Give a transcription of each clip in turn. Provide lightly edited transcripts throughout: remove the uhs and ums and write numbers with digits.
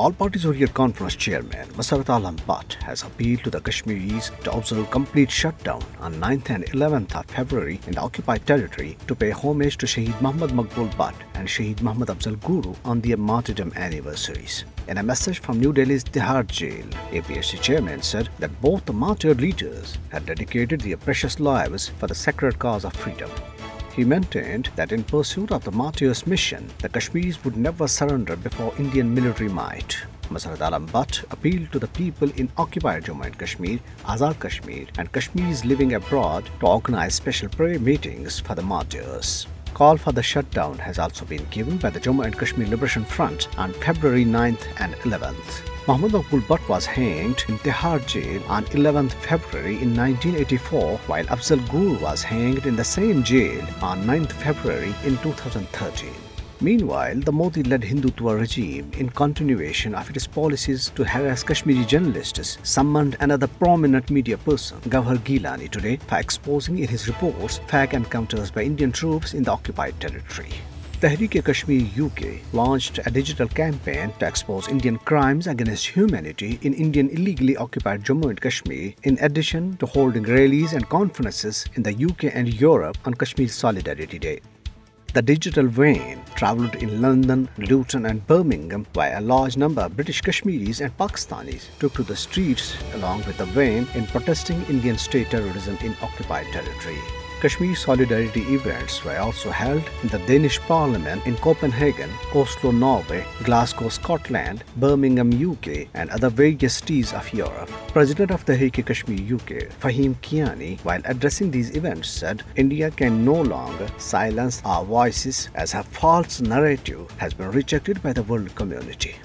All-Parties Hurriyat Conference Chairman Masarrat Butt has appealed to the Kashmiris to observe complete shutdown on 9th and 11th of February in the occupied territory to pay homage to Shaheed Maqbool Butt and Shaheed Afzal Guru on their martyrdom anniversaries. In a message from New Delhi's Tihar jail, APHC chairman said that both the martyred leaders had dedicated their precious lives for the sacred cause of freedom. He maintained that in pursuit of the martyrs' mission, the Kashmiris would never surrender before Indian military might. Masarrat Butt appealed to the people in occupied Jammu and Kashmir, Azad Kashmir, and Kashmiris living abroad to organize special prayer meetings for the martyrs. Call for the shutdown has also been given by the Jammu and Kashmir Liberation Front on February 9th and 11th. Maqbool Butt was hanged in Tihar jail on 11th February in 1984, while Afzal Guru was hanged in the same jail on 9th February in 2013. Meanwhile, the Modi-led Hindutva regime, in continuation of its policies to harass Kashmiri journalists, summoned another prominent media person, Governor Gilani, today for exposing in his reports fake encounters by Indian troops in the occupied territory. Kashmir UK launched a digital campaign to expose Indian crimes against humanity in Indian illegally occupied Jammu and Kashmir, in addition to holding rallies and conferences in the UK and Europe on Kashmir Solidarity Day. The digital van travelled in London, Luton and Birmingham, while a large number of British Kashmiris and Pakistanis took to the streets along with the van in protesting Indian state terrorism in occupied territory. Kashmir Solidarity events were also held in the Danish Parliament in Copenhagen, Oslo, Norway, Glasgow, Scotland, Birmingham, UK, and other various cities of Europe. President of the Kashmir UK, Fahim Kiani, while addressing these events, said India can no longer silence our voices as her false narrative has been rejected by the world community.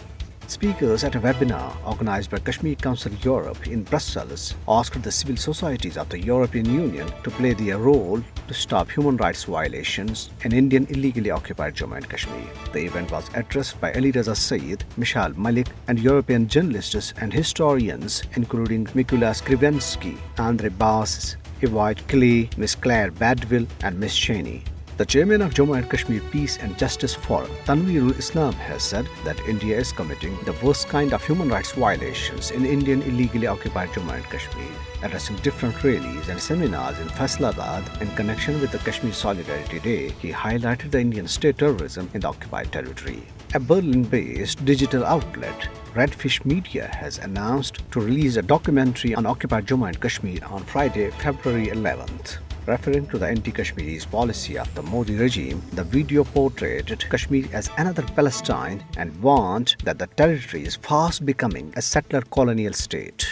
Speakers at a webinar organized by Kashmir Council Europe in Brussels asked the civil societies of the European Union to play their role to stop human rights violations in Indian illegally occupied Jammu and Kashmir. The event was addressed by Ali Raza Saeed, Michal Malik, and European journalists and historians including Mikula Skrivensky, Andre Bass, Yvette Clay, Miss Claire Badville, and Miss Cheney. The chairman of Jammu and Kashmir Peace and Justice Forum, Tanveerul Islam, has said that India is committing the worst kind of human rights violations in Indian illegally occupied Jammu and Kashmir. Addressing different rallies and seminars in Faisalabad in connection with the Kashmir Solidarity Day, he highlighted the Indian state terrorism in the occupied territory. A Berlin-based digital outlet, Redfish Media, has announced to release a documentary on occupied Jammu and Kashmir on Friday, February 11th. Referring to the anti-Kashmiris policy of the Modi regime, the video portrayed Kashmir as another Palestine and warned that the territory is fast becoming a settler colonial state.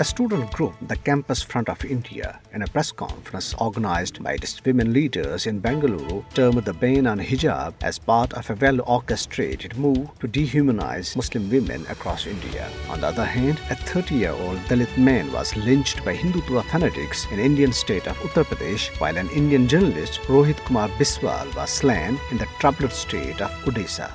A student group, the Campus Front of India, in a press conference organized by its women leaders in Bengaluru, termed the ban on hijab as part of a well-orchestrated move to dehumanize Muslim women across India. On the other hand, a 30-year-old Dalit man was lynched by Hindutva fanatics in Indian state of Uttar Pradesh, while an Indian journalist, Rohit Kumar Biswal, was slain in the troubled state of Odisha.